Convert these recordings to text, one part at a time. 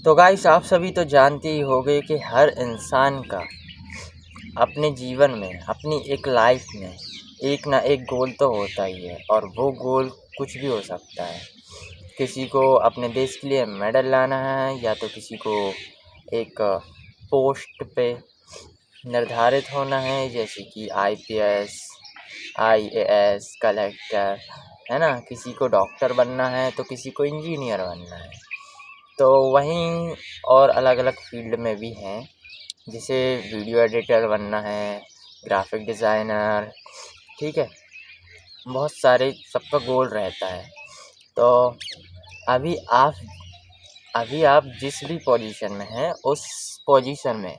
तो गाइस, आप सभी तो जानते ही होंगे कि हर इंसान का अपने जीवन में, अपनी एक लाइफ में एक ना एक गोल तो होता ही है। और वो गोल कुछ भी हो सकता है। किसी को अपने देश के लिए मेडल लाना है, या तो किसी को एक पोस्ट पे निर्धारित होना है, जैसे कि IPS, IAS, कलेक्टर, है ना। किसी को डॉक्टर बनना है तो किसी को इंजीनियर बनना है। तो वहीं और अलग अलग फील्ड में भी हैं, जैसे वीडियो एडिटर बनना है, ग्राफिक डिज़ाइनर, ठीक है। बहुत सारे सबका गोल रहता है। तो अभी आप अभी आप जिस भी पोजीशन में हैं, उस पोजीशन में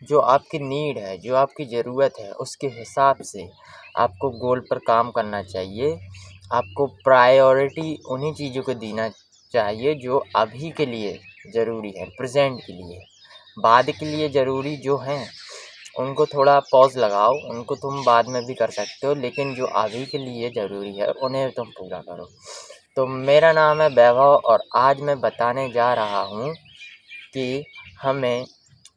जो आपकी नीड है, जो आपकी ज़रूरत है, उसके हिसाब से आपको गोल पर काम करना चाहिए। आपको प्रायोरिटी उन्हीं चीज़ों को देना चाहिए जो अभी के लिए ज़रूरी है, प्रेजेंट के लिए। बाद के लिए ज़रूरी जो हैं उनको थोड़ा पॉज़ लगाओ, उनको तुम बाद में भी कर सकते हो, लेकिन जो अभी के लिए ज़रूरी है उन्हें तुम पूरा करो। तो मेरा नाम है वैभव, और आज मैं बताने जा रहा हूँ कि हमें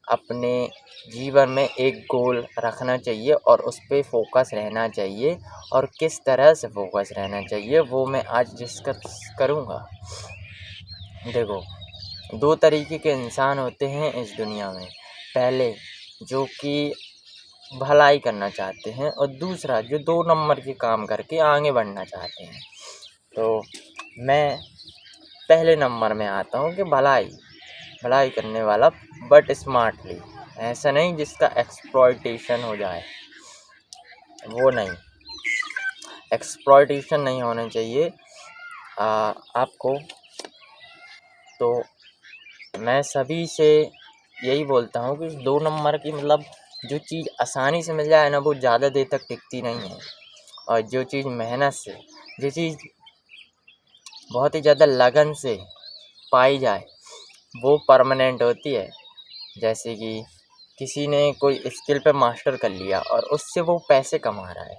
अपने जीवन में एक गोल रखना चाहिए और उस पे फ़ोकस रहना चाहिए, और किस तरह से फ़ोकस रहना चाहिए वो मैं आज डिस्कस करूँगा। देखो, 2 तरीके के इंसान होते हैं इस दुनिया में। पहले जो कि भलाई करना चाहते हैं, और दूसरा जो 2 नंबर के काम करके आगे बढ़ना चाहते हैं। तो मैं पहले नंबर में आता हूँ कि भलाई करने वाला, बट स्मार्टली। ऐसा नहीं जिसका एक्सप्लॉयटेशन हो जाए, वो नहीं। एक्सप्लॉयटेशन नहीं होना चाहिए आपको। तो मैं सभी से यही बोलता हूँ कि 2 नंबर की, मतलब जो चीज़ आसानी से मिल जाए ना, वो ज़्यादा देर तक टिकती नहीं है। और जो चीज़ मेहनत से, जो चीज़ बहुत ही ज़्यादा लगन से पाई जाए, वो परमानेंट होती है। जैसे कि किसी ने कोई स्किल पे मास्टर कर लिया और उससे वो पैसे कमा रहा है,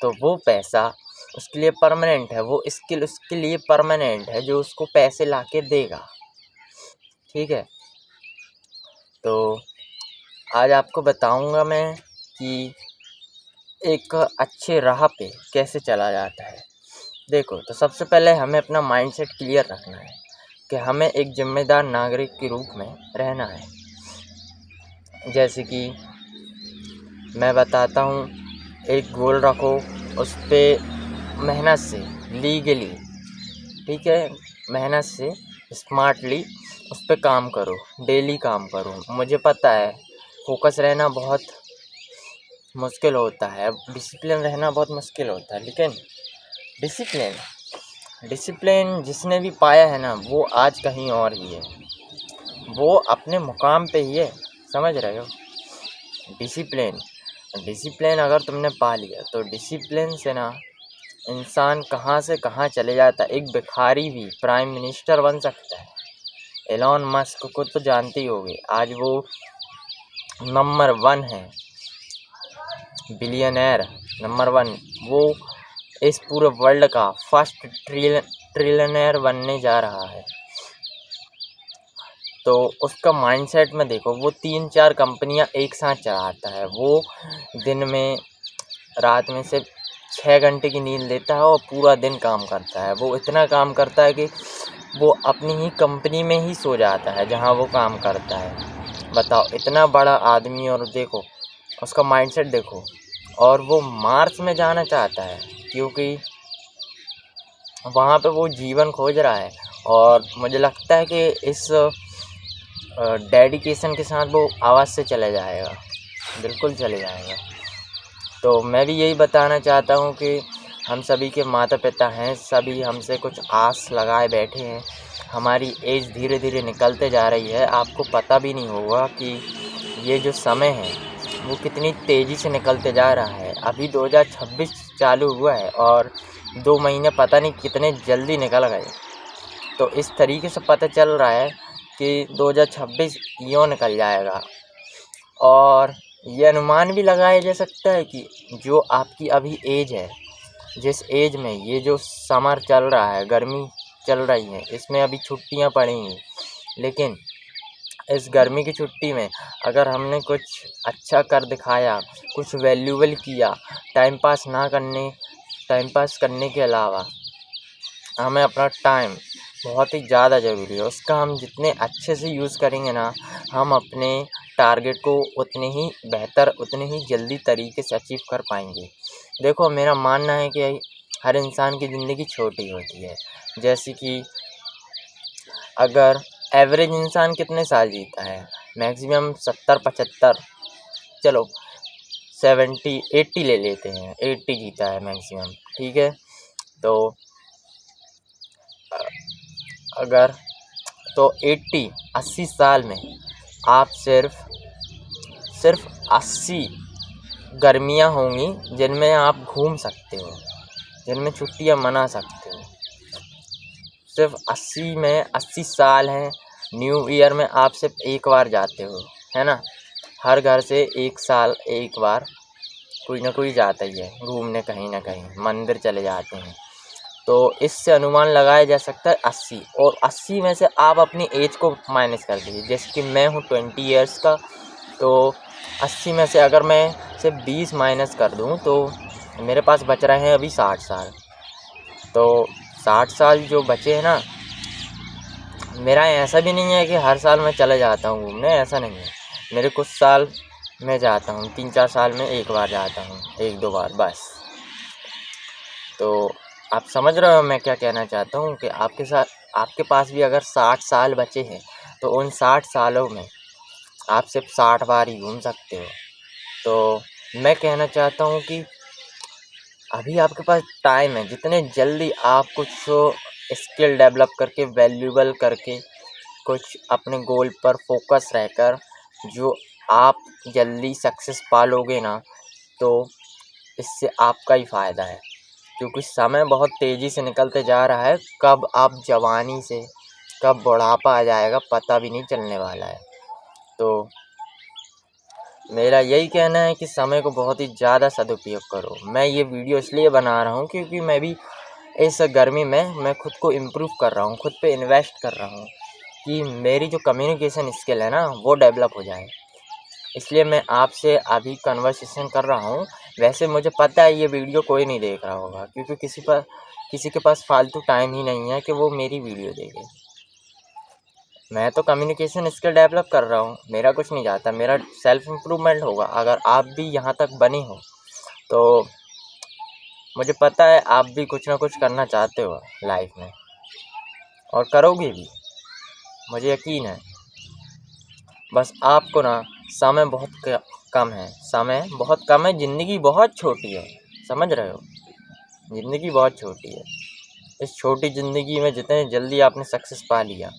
तो वो पैसा उसके लिए परमानेंट है, वो स्किल उसके लिए परमानेंट है, जो उसको पैसे ला के देगा, ठीक है। तो आज आपको बताऊंगा मैं कि एक अच्छे राह पे कैसे चला जाता है। देखो, तो सबसे पहले हमें अपना माइंडसेट क्लियर रखना है कि हमें एक जिम्मेदार नागरिक के रूप में रहना है। जैसे कि मैं बताता हूँ, एक गोल रखो, उस पे मेहनत से, लीगली, ठीक है, मेहनत से स्मार्टली उस पे काम करो, डेली काम करो। मुझे पता है फोकस रहना बहुत मुश्किल होता है, डिसिप्लिन रहना बहुत मुश्किल होता है, लेकिन डिसिप्लिन जिसने भी पाया है ना, वो आज कहीं और ही है, वो अपने मुकाम पे ही है, समझ रहे हो। डिसिप्लिन अगर तुमने पा लिया, तो डिसिप्लिन से ना इंसान कहाँ से कहाँ चले जाता है। एक भिखारी भी प्राइम मिनिस्टर बन सकता है। एलॉन मस्क को तो जानते ही होंगे, आज वो नंबर 1 है, बिलियनर नंबर 1। वो इस पूरे वर्ल्ड का फर्स्ट ट्रिलियनर बनने जा रहा है। तो उसका माइंडसेट में देखो, वो 3-4 कंपनियां एक साथ चलाता है। वो दिन में, रात में सिर्फ 6 घंटे की नींद लेता है और पूरा दिन काम करता है। वो इतना काम करता है कि वो अपनी ही कंपनी में ही सो जाता है जहाँ वो काम करता है। बताओ, इतना बड़ा आदमी, और देखो उसका माइंडसेट देखो। और वो मार्स में जाना चाहता है, क्योंकि वहाँ पे वो जीवन खोज रहा है। और मुझे लगता है कि इस डेडिकेशन के साथ वो आवाज़ से चले जाएगा, बिल्कुल चले जाएगा। तो मैं भी यही बताना चाहता हूँ कि हम सभी के माता पिता हैं, सभी हमसे कुछ आस लगाए बैठे हैं। हमारी एज धीरे धीरे निकलते जा रही है, आपको पता भी नहीं होगा कि ये जो समय है वो कितनी तेज़ी से निकलते जा रहा है। अभी 2026 चालू हुआ है और 2 महीने पता नहीं कितने जल्दी निकल गए। तो इस तरीके से पता चल रहा है कि 2026 यूँ निकल जाएगा। और ये अनुमान भी लगाया जा सकता है कि जो आपकी अभी एज है, जिस एज में ये जो समर चल रहा है, गर्मी चल रही है, इसमें अभी छुट्टियां पड़ेंगी, लेकिन इस गर्मी की छुट्टी में अगर हमने कुछ अच्छा कर दिखाया, कुछ वैल्यूएबल किया, टाइम पास करने के अलावा हमें अपना टाइम बहुत ही ज़्यादा ज़रूरी है, उसका हम जितने अच्छे से यूज़ करेंगे ना, हम अपने टारगेट को उतने ही बेहतर, उतने ही जल्दी तरीके से अचीव कर पाएंगे। देखो, मेरा मानना है कि हर इंसान की ज़िंदगी छोटी होती है। जैसे कि अगर एवरेज इंसान कितने साल जीता है, मैक्सिमम 70-75, चलो 70-80 ले लेते हैं, 80 जीता है मैक्सिमम, ठीक है। तो अगर तो 80 साल में आप सिर्फ 80 गर्मियाँ होंगी जिनमें आप घूम सकते हो, जिनमें छुट्टियाँ मना सकते हो। सिर्फ 80 साल हैं, न्यू ईयर में आप सिर्फ एक बार जाते हो, है ना। हर घर से एक साल एक बार कोई ना कोई जाता ही है घूमने, कहीं ना कहीं मंदिर चले जाते हैं। तो इससे अनुमान लगाया जा सकता है 80, और 80 में से आप अपनी एज को माइनस कर दीजिए। जैसे कि मैं हूँ 20 ईयर्स का, तो 80 में से अगर मैं सिर्फ 20 माइनस कर दूँ तो मेरे पास बच रहे हैं अभी 60 साल। तो 60 साल जो बचे हैं ना, मेरा ऐसा भी नहीं है कि हर साल मैं चले जाता हूँ घूमने, ऐसा नहीं है। मेरे कुछ साल मैं जाता हूँ, 3-4 साल में एक बार जाता हूँ, 1-2 बार बस। तो आप समझ रहे हो मैं क्या कहना चाहता हूँ कि आपके पास भी अगर 60 साल बचे हैं तो उन 60 सालों में आप सिर्फ 60 बार ही घूम सकते हो। तो मैं कहना चाहता हूँ कि अभी आपके पास टाइम है, जितने जल्दी आप कुछ स्किल डेवलप करके, वैल्यूएबल करके, कुछ अपने गोल पर फोकस रहकर जो आप जल्दी सक्सेस पालोगे ना, तो इससे आपका ही फ़ायदा है। क्योंकि समय बहुत तेज़ी से निकलते जा रहा है, कब आप जवानी से कब बुढ़ापा आ जाएगा पता भी नहीं चलने वाला है। तो मेरा यही कहना है कि समय को बहुत ही ज़्यादा सदुपयोग करो। मैं ये वीडियो इसलिए बना रहा हूँ क्योंकि मैं भी इस गर्मी में मैं खुद को इम्प्रूव कर रहा हूँ, खुद पे इन्वेस्ट कर रहा हूँ कि मेरी जो कम्युनिकेशन स्किल है ना वो डेवलप हो जाए। इसलिए मैं आपसे अभी कन्वर्सेशन कर रहा हूँ। वैसे मुझे पता है ये वीडियो कोई नहीं देख रहा होगा, क्योंकि किसी के पास फालतू टाइम ही नहीं है कि वो मेरी वीडियो देखे। मैं तो कम्युनिकेशन स्किल डेवलप कर रहा हूँ, मेरा कुछ नहीं जाता, मेरा सेल्फ इम्प्रूवमेंट होगा। अगर आप भी यहाँ तक बने हो तो मुझे पता है आप भी कुछ ना कुछ करना चाहते हो लाइफ में, और करोगे भी, मुझे यकीन है। बस आपको ना समय बहुत कम है, समय बहुत कम है, ज़िंदगी बहुत छोटी है, समझ रहे हो। ज़िंदगी बहुत छोटी है। इस छोटी ज़िंदगी में जितने जल्दी आपने सक्सेस पा लिया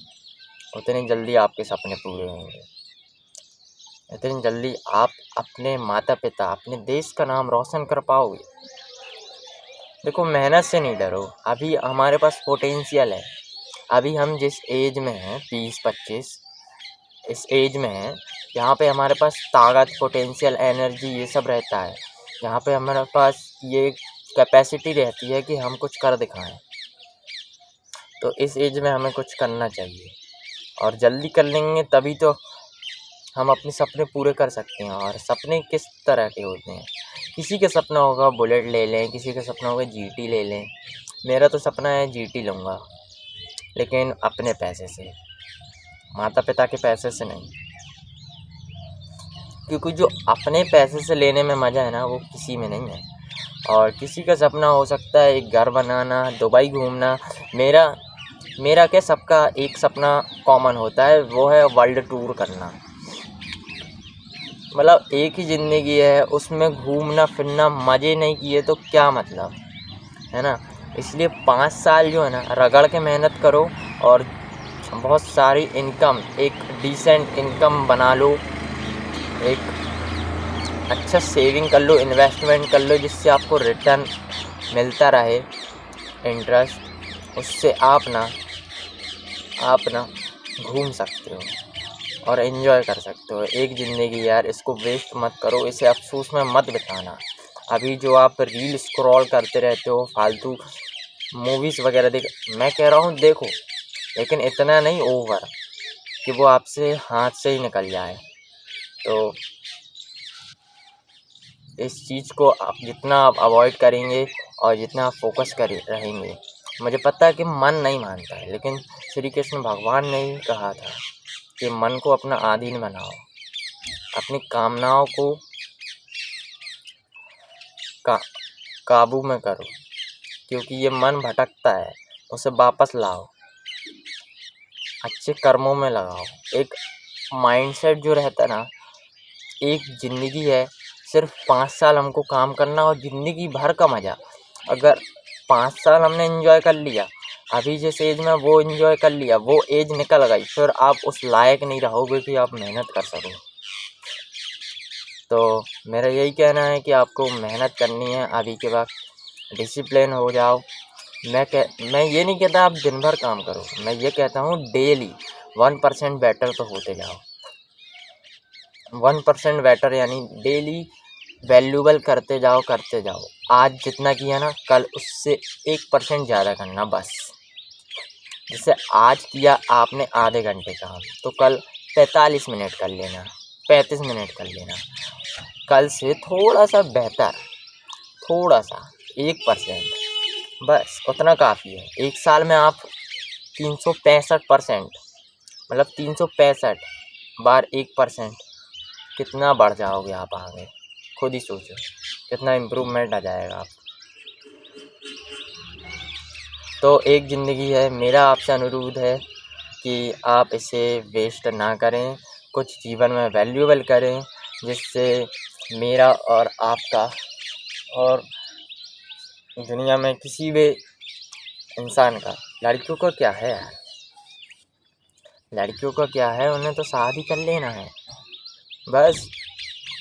उतनी जल्दी आपके सपने पूरे होंगे, इतनी जल्दी आप अपने माता पिता, अपने देश का नाम रोशन कर पाओगे। देखो, मेहनत से नहीं डरो, अभी हमारे पास पोटेंशियल है। अभी हम जिस एज में हैं 20-25, इस एज में हैं यहाँ पे हमारे पास ताकत, पोटेंशियल, एनर्जी ये सब रहता है। यहाँ पे हमारे पास ये कैपेसिटी रहती है कि हम कुछ कर दिखाएं। तो इस एज में हमें कुछ करना चाहिए, और जल्दी कर लेंगे तभी तो हम अपने सपने पूरे कर सकते हैं। और सपने किस तरह के होते हैं, किसी का सपना होगा बुलेट ले लें, किसी का सपना होगा जीटी ले लें। मेरा तो सपना है जीटी लूँगा, लेकिन अपने पैसे से, माता पिता के पैसे से नहीं। क्योंकि जो अपने पैसे से लेने में मज़ा है ना वो किसी में नहीं है। और किसी का सपना हो सकता है एक घर बनाना, दुबई घूमना। मेरा क्या, सबका एक सपना कॉमन होता है, वो है वर्ल्ड टूर करना। मतलब एक ही ज़िंदगी है, उसमें घूमना फिरना, मज़े नहीं किए तो क्या मतलब, है ना। इसलिए 5 साल जो है ना रगड़ के मेहनत करो, और बहुत सारी इनकम, एक डिसेंट इनकम बना लो, एक अच्छा सेविंग कर लो, इन्वेस्टमेंट कर लो, जिससे आपको रिटर्न मिलता रहे, इंटरेस्ट। उससे आप ना घूम सकते हो और एंजॉय कर सकते हो। एक ज़िंदगी यार, इसको वेस्ट मत करो, इसे अफसोस में मत बिताना। अभी जो आप रील स्क्रॉल करते रहते हो, फालतू मूवीज़ वगैरह मैं कह रहा हूँ देखो, लेकिन इतना नहीं ओवर। कि वो आपसे हाथ से ही निकल जाए। तो इस चीज़ को आप जितना आप अवॉइड करेंगे और जितना आप फोकस करे रहेंगे, मुझे पता है कि मन नहीं मानता है, लेकिन श्री कृष्ण भगवान ने ही कहा था कि मन को अपना अधीन बनाओ, अपनी कामनाओं को काबू में करो, क्योंकि ये मन भटकता है, उसे वापस लाओ, अच्छे कर्मों में लगाओ। एक माइंडसेट जो रहता है ना, एक ज़िंदगी है, सिर्फ 5 साल हमको काम करना और ज़िंदगी भर का मज़ा। अगर 5 साल हमने एंजॉय कर लिया, अभी जिस एज में वो एंजॉय कर लिया, वो एज निकल गई, फिर आप उस लायक नहीं रहोगे कि आप मेहनत कर सको। तो मेरा यही कहना है कि आपको मेहनत करनी है। अभी के बाद डिसिप्लिन हो जाओ। मैं ये नहीं कहता आप दिन भर काम करो, मैं ये कहता हूँ डेली 1% बेटर तो होते जाओ। 1% बेटर यानी डेली वैल्यूबल करते जाओ। आज जितना किया ना, कल उससे 1% ज़्यादा करना बस। जैसे आज किया आपने आधे घंटे काम, तो कल 45 मिनट कर लेना, 35 मिनट कर लेना। कल से थोड़ा सा बेहतर, थोड़ा सा 1%, बस उतना काफ़ी है। एक साल में आप 365%, मतलब 365 बार 1%, कितना बढ़ जाओगे आप आगे। खुद ही सोचो कितना इम्प्रूवमेंट आ जाएगा आप। तो एक ज़िंदगी है, मेरा आपसे अनुरोध है कि आप इसे वेस्ट ना करें, कुछ जीवन में वैल्यूएबल करें, जिससे मेरा और आपका और दुनिया में किसी भी इंसान का, लड़कियों का क्या है यार, लड़कियों का क्या है, उन्हें तो शादी कर लेना है बस।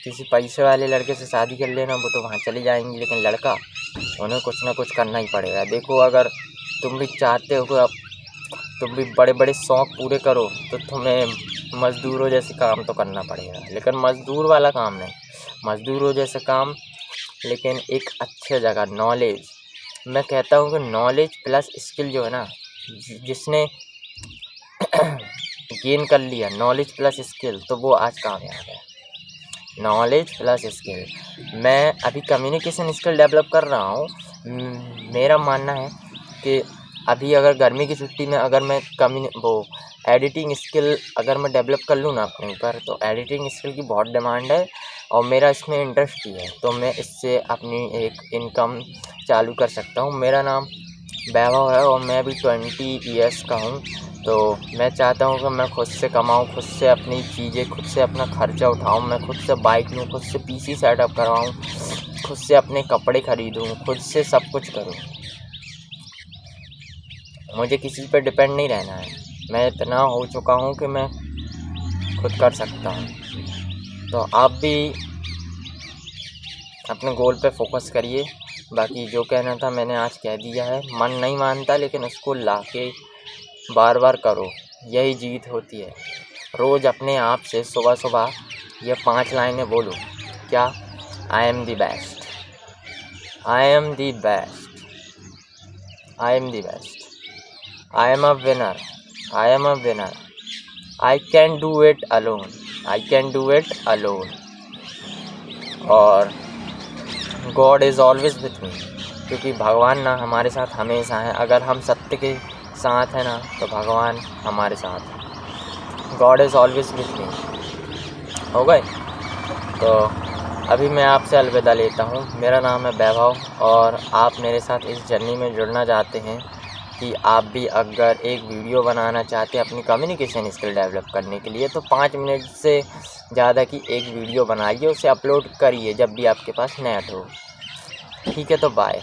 किसी पैसे वाले लड़के से शादी कर लेना, वो तो वहाँ चली जाएंगी, लेकिन लड़का, उन्हें कुछ ना कुछ करना ही पड़ेगा। देखो, अगर तुम भी चाहते हो कि अब तुम भी बड़े बड़े शौक़ पूरे करो, तो तुम्हें मज़दूरों जैसे काम तो करना पड़ेगा, लेकिन मज़दूर वाला काम नहीं, मज़दूरों जैसे काम, लेकिन एक अच्छे जगह। नॉलेज, मैं कहता हूँ कि नॉलेज प्लस स्किल जो है ना, जिसने गेन कर लिया नॉलेज प्लस स्किल, तो वो आज कामयाब है। Knowledge plus skill. मैं अभी कम्युनिकेशन स्किल डेवलप कर रहा हूँ। मेरा मानना है कि अभी अगर गर्मी की छुट्टी में अगर मैं एडिटिंग स्किल अगर मैं डेवलप कर लूँ ना अपने ऊपर, तो एडिटिंग स्किल की बहुत डिमांड है और मेरा इसमें इंटरेस्ट भी है, तो मैं इससे अपनी एक इनकम चालू कर सकता हूँ। मेरा नाम वैभव है और मैं भी 20 ईयर्स का हूँ। तो मैं चाहता हूँ कि मैं खुद से कमाऊँ, खुद से अपनी चीज़ें, खुद से अपना खर्चा उठाऊँ, मैं खुद से बाइक लूँ, खुद से पीसी सेटअप करवाऊँ, खुद से अपने कपड़े ख़रीदूँ, खुद से सब कुछ करूँ। मुझे किसी पर डिपेंड नहीं रहना है। मैं इतना हो चुका हूँ कि मैं खुद कर सकता हूँ। तो आप भी अपने गोल पे फोकस करिए। बाकी जो कहना था मैंने आज कह दिया है। मन नहीं मानता, लेकिन उसको लाके बार बार करो, यही जीत होती है। रोज़ अपने आप से सुबह सुबह ये 5 लाइनें बोलो। क्या? I am the best, I am the best, I am the best, I am a winner, I am a winner, I can do it alone, I can do it alone, और God is always with me, क्योंकि भगवान ना हमारे साथ हमेशा है। अगर हम सत्य के साथ है ना, तो भगवान हमारे साथ है। गॉड इज़ ऑलवेज विथ मी। हो गए? तो अभी मैं आपसे अलविदा लेता हूँ। मेरा नाम है वैभव और आप मेरे साथ इस जर्नी में जुड़ना चाहते हैं कि आप भी अगर एक वीडियो बनाना चाहते हैं अपनी कम्युनिकेशन स्किल डेवलप करने के लिए, तो 5 मिनट से ज़्यादा की एक वीडियो बनाइए, उसे अपलोड करिए जब भी आपके पास नेट हो। ठीक है, तो बाय।